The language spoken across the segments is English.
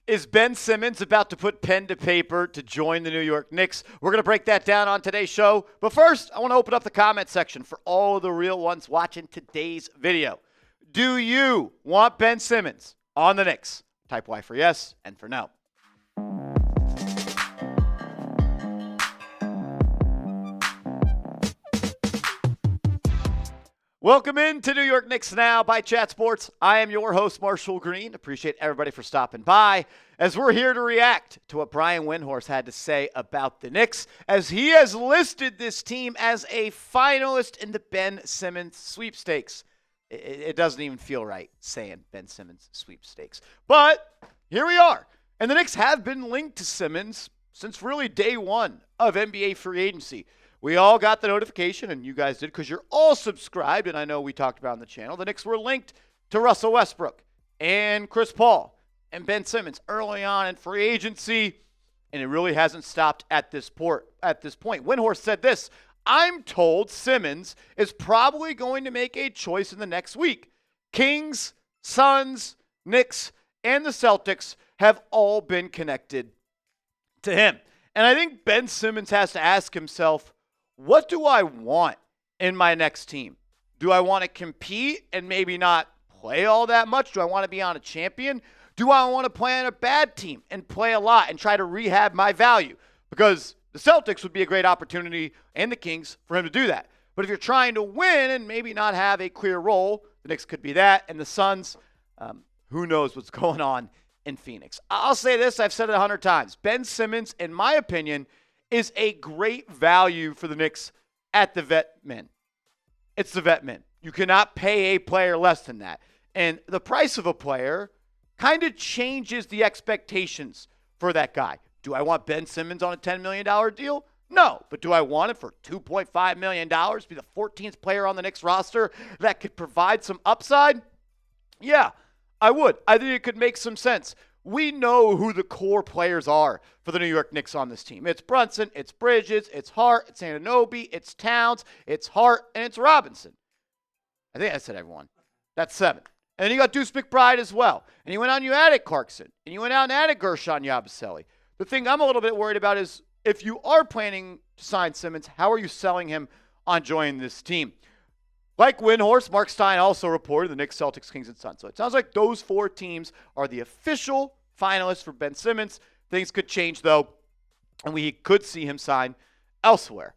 Is Ben Simmons about to put pen to paper to join the New York Knicks? We're going to break that down on today's show. But first, I want to open up the comment section for all of the real ones watching today's video. Do you want Ben Simmons on the Knicks? Type Y for yes and for no. Welcome in to New York Knicks Now by Chat Sports. I am your host, Marshall Green. Appreciate everybody for stopping by as we're here to react to what Brian Windhorst had to say about the Knicks, as he has listed this team as a finalist in the Ben Simmons sweepstakes. It doesn't even feel right saying Ben Simmons sweepstakes. But here we are. And the Knicks have been linked to Simmons since really day one of NBA free agency. We all got the notification, and you guys did because you're all subscribed, and I know we talked about on the channel. The Knicks were linked to Russell Westbrook and Chris Paul and Ben Simmons early on in free agency, and it really hasn't stopped at this point. Windhorst said this: I'm told Simmons is probably going to make a choice in the next week. Kings, Suns, Knicks, and the Celtics have all been connected to him. And I think Ben Simmons has to ask himself, what do I want in my next team? Do I want to compete and maybe not play all that much? Do I want to be on a champion? Do I want to play on a bad team and play a lot and try to rehab my value? Because the Celtics would be a great opportunity, and the Kings, for him to do that. But if you're trying to win and maybe not have a clear role, the Knicks could be that. And the Suns, who knows what's going on in Phoenix. I'll say this, I've said it 100 times. Ben Simmons, in my opinion, is a great value for the Knicks at the vet min. It's the vet min. You cannot pay a player less than that. And the price of a player kind of changes the expectations for that guy. Do I want Ben Simmons on a $10 million deal? No. But do I want it for $2.5 million to be the 14th player on the Knicks roster that could provide some upside? Yeah, I would. I think it could make some sense. We know who the core players are for the New York Knicks on this team. It's Brunson, it's Bridges, it's Hart, it's Anunoby, it's Towns, it's Hart, and it's Robinson. I think I said everyone. That's 7. And then you got Deuce McBride as well. And you went out and you added Clarkson. And you went out and added Gershon Yabusele. The thing I'm a little bit worried about is if you are planning to sign Simmons, how are you selling him on joining this team? Like Windhorst, Mark Stein also reported the Knicks, Celtics, Kings, and Suns. So it sounds like those 4 teams are the official finalists for Ben Simmons. Things could change, though, and we could see him sign elsewhere.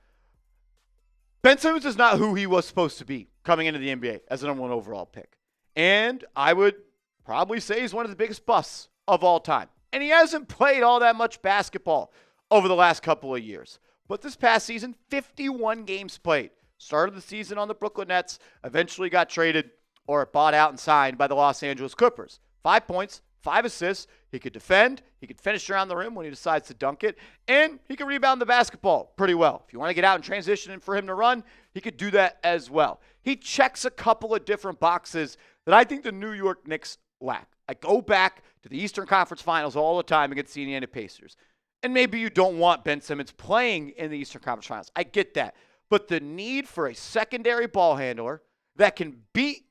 Ben Simmons is not who he was supposed to be coming into the NBA as the number 1 overall pick. And I would probably say he's one of the biggest busts of all time. And he hasn't played all that much basketball over the last couple of years. But this past season, 51 games played. Started the season on the Brooklyn Nets, eventually got traded or bought out and signed by the Los Angeles Clippers. 5 points, 5 assists. He could defend. He could finish around the rim when he decides to dunk it. And he could rebound the basketball pretty well. If you want to get out and transition and for him to run, he could do that as well. He checks a couple of different boxes that I think the New York Knicks lack. I go back to the Eastern Conference Finals all the time against the Indiana Pacers. And maybe you don't want Ben Simmons playing in the Eastern Conference Finals. I get that. But the need for a secondary ball handler that can beat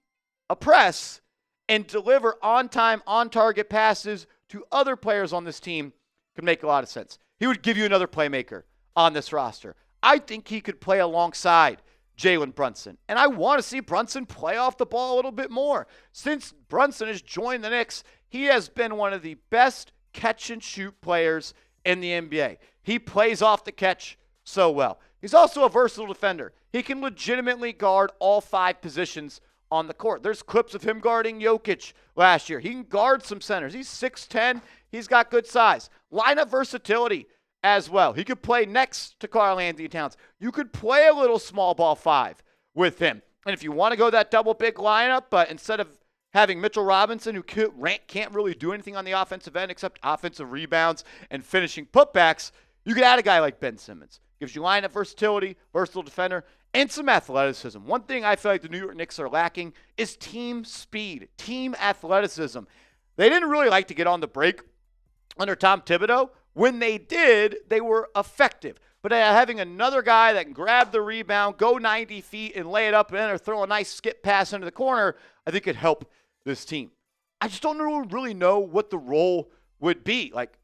a press and deliver on-time, on-target passes to other players on this team could make a lot of sense. He would give you another playmaker on this roster. I think he could play alongside Jalen Brunson. And I want to see Brunson play off the ball a little bit more. Since Brunson has joined the Knicks, he has been one of the best catch-and-shoot players in the NBA. He plays off the catch so well. He's also a versatile defender. He can legitimately guard all 5 positions on the court. There's clips of him guarding Jokic last year. He can guard some centers. He's 6'10". He's got good size. Lineup versatility as well. He could play next to Karl-Anthony Towns. You could play a little small ball 5 with him. And if you want to go that double big lineup, but instead of having Mitchell Robinson, who can't really do anything on the offensive end except offensive rebounds and finishing putbacks, you could add a guy like Ben Simmons. Gives you lineup versatility, versatile defender, and some athleticism. One thing I feel like the New York Knicks are lacking is team speed, team athleticism. They didn't really like to get on the break under Tom Thibodeau. When they did, they were effective. But having another guy that can grab the rebound, go 90 feet, and lay it up in or throw a nice skip pass into the corner, I think could help this team. I just don't really know what the role would be. Like,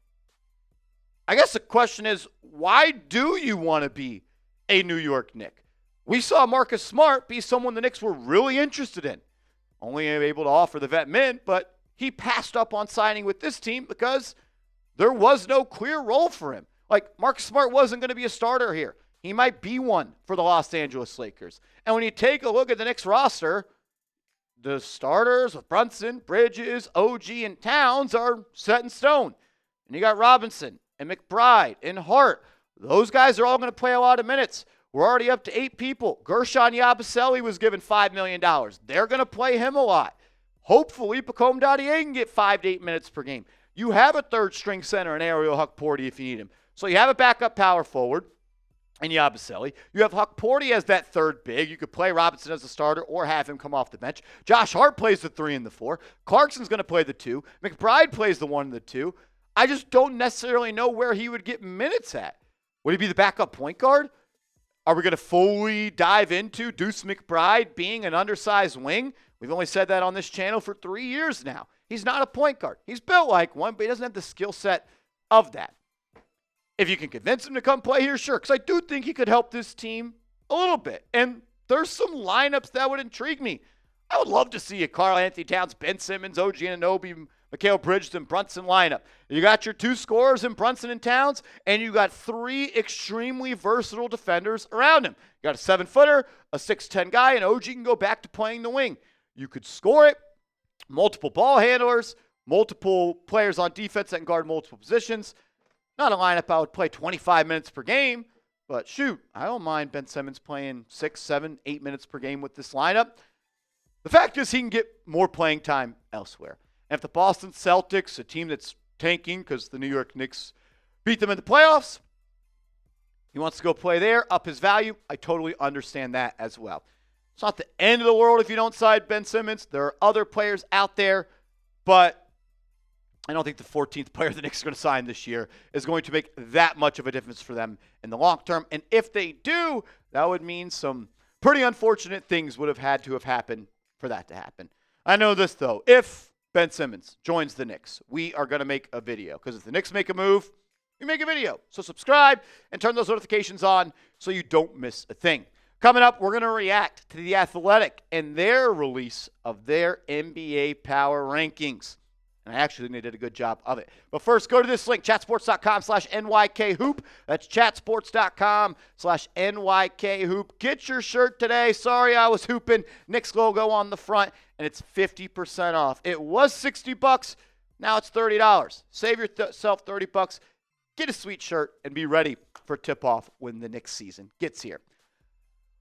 I guess the question is, why do you want to be a New York Knick? We saw Marcus Smart be someone the Knicks were really interested in. Only able to offer the vet mint, but he passed up on signing with this team because there was no clear role for him. Like, Marcus Smart wasn't going to be a starter here. He might be one for the Los Angeles Lakers. And when you take a look at the Knicks roster, the starters with Brunson, Bridges, OG, and Towns are set in stone. And you got Robinson and McBride and Hart. Those guys are all going to play a lot of minutes. We're already up to 8 people. Gershon Yabusele was given $5 million. They're going to play him a lot. Hopefully, Pacome Dadier can get 5 to 8 minutes per game. You have a third-string center in Ariel Hukporti if you need him. So you have a backup power forward in Yabusele. You have Hukporti as that third big. You could play Robinson as a starter or have him come off the bench. Josh Hart plays the 3 and the 4. Clarkson's going to play the 2. McBride plays the 1 and the 2. I just don't necessarily know where he would get minutes at. Would he be the backup point guard? Are we going to fully dive into Deuce McBride being an undersized wing? We've only said that on this channel for 3 years now. He's not a point guard. He's built like one, but he doesn't have the skill set of that. If you can convince him to come play here, sure, because I do think he could help this team a little bit. And there's some lineups that would intrigue me. I would love to see a Karl-Anthony Towns, Ben Simmons, OG Anunoby, Mikal Bridges, and Brunson lineup. You got your 2 scorers in Brunson and Towns, and you got 3 extremely versatile defenders around him. You got a 7-footer, a 6'10 guy, and OG can go back to playing the wing. You could score it, multiple ball handlers, multiple players on defense that can guard multiple positions. Not a lineup I would play 25 minutes per game, but shoot, I don't mind Ben Simmons playing 6, 7, 8 minutes per game with this lineup. The fact is he can get more playing time elsewhere. And if the Boston Celtics, a team that's tanking because the New York Knicks beat them in the playoffs, he wants to go play there, up his value, I totally understand that as well. It's not the end of the world if you don't sign Ben Simmons. There are other players out there, but I don't think the 14th player the Knicks are going to sign this year is going to make that much of a difference for them in the long term. And if they do, that would mean some pretty unfortunate things would have had to have happened for that to happen. I know this, though. If Ben Simmons joins the Knicks, we are going to make a video. Because if the Knicks make a move, we make a video. So subscribe and turn those notifications on so you don't miss a thing. Coming up, we're going to react to The Athletic and their release of their NBA Power Rankings. And I actually think they did a good job of it. But first, go to this link, chatsports.com/NYKHoop. That's chatsports.com/NYKHoop. Get your shirt today. Sorry I was hooping. Knicks logo on the front, and it's 50% off. It was $60. Now it's $30. Save yourself $30. Get a sweet shirt and be ready for tip-off when the Knicks season gets here.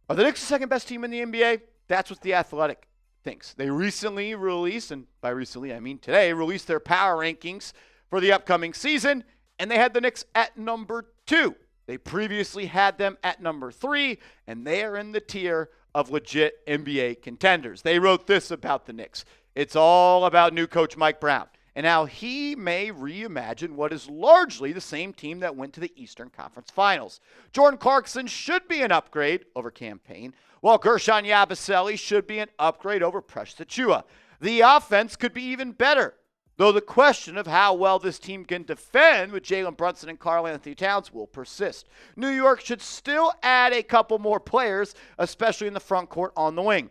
Are the Knicks the second best team in the NBA? That's what The Athletic thinks. They recently released, and by recently I mean today, released their power rankings for the upcoming season, and they had the Knicks at number 2. They previously had them at number 3, and they are in the tier of legit NBA contenders. They wrote this about the Knicks. It's all about new coach Mike Brown and how he may reimagine what is largely the same team that went to the Eastern Conference Finals. Jordan Clarkson should be an upgrade over Cam Payne, while Gershon Yabusele should be an upgrade over Precious Achiuwa. The offense could be even better, though the question of how well this team can defend with Jalen Brunson and Karl-Anthony Towns will persist. New York should still add a couple more players, especially in the front court on the wing.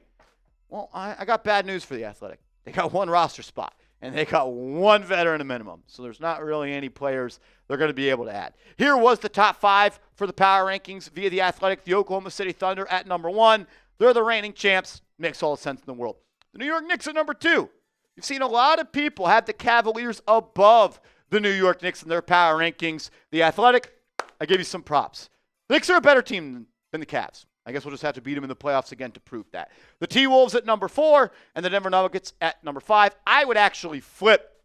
Well, I got bad news for The Athletic. They got 1 roster spot, and they got 1 veteran minimum, so there's not really any players they're going to be able to add. Here was the top 5 for the power rankings via The Athletic. The Oklahoma City Thunder at number 1. They're the reigning champs. Makes all the sense in the world. The New York Knicks at number 2. You've seen a lot of people have the Cavaliers above the New York Knicks in their power rankings. The Athletic, I give you some props. The Knicks are a better team than the Cavs. I guess we'll just have to beat them in the playoffs again to prove that. The T-Wolves at number 4 and the Denver Nuggets at number 5. I would actually flip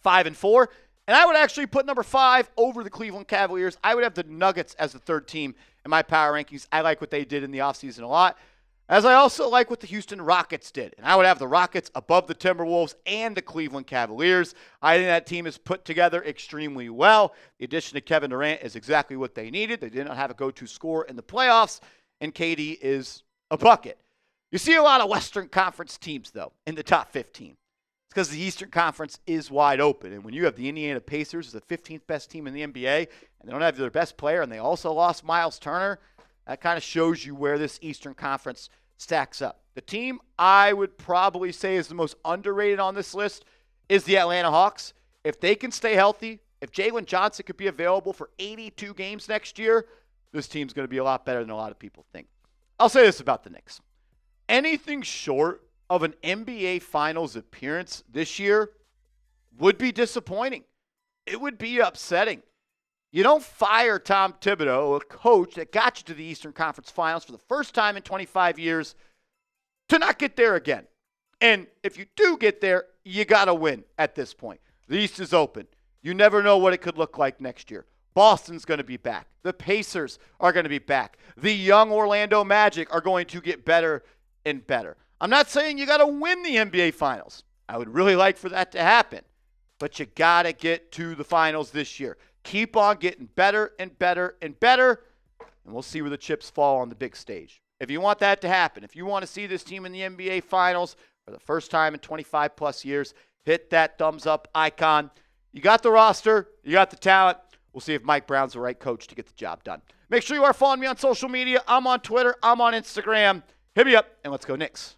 5 and 4, and I would actually put number 5 over the Cleveland Cavaliers. I would have the Nuggets as the 3rd team in my power rankings. I like what they did in the offseason a lot, as I also like what the Houston Rockets did. And I would have the Rockets above the Timberwolves and the Cleveland Cavaliers. I think that team is put together extremely well. The addition of Kevin Durant is exactly what they needed. They did not have a go-to scorer in the playoffs, and KD is a bucket. You see a lot of Western Conference teams, though, in the top 15. It's because the Eastern Conference is wide open. And when you have the Indiana Pacers as the 15th best team in the NBA, and they don't have their best player, and they also lost Miles Turner, that kind of shows you where this Eastern Conference stacks up. The team I would probably say is the most underrated on this list is the Atlanta Hawks. If they can stay healthy, if Jalen Johnson could be available for 82 games next year, this team's going to be a lot better than a lot of people think. I'll say this about the Knicks. Anything short of an NBA Finals appearance this year would be disappointing. It would be upsetting. You don't fire Tom Thibodeau, a coach that got you to the Eastern Conference Finals for the first time in 25 years, to not get there again. And if you do get there, you got to win at this point. The East is open. You never know what it could look like next year. Boston's going to be back. The Pacers are going to be back. The young Orlando Magic are going to get better and better. I'm not saying you got to win the NBA Finals. I would really like for that to happen. But you got to get to the finals this year. Keep on getting better and better and better, and we'll see where the chips fall on the big stage. If you want that to happen, if you want to see this team in the NBA Finals for the first time in 25-plus years, hit that thumbs-up icon. You got the roster. You got the talent. We'll see if Mike Brown's the right coach to get the job done. Make sure you are following me on social media. I'm on Twitter. I'm on Instagram. Hit me up, and let's go Knicks.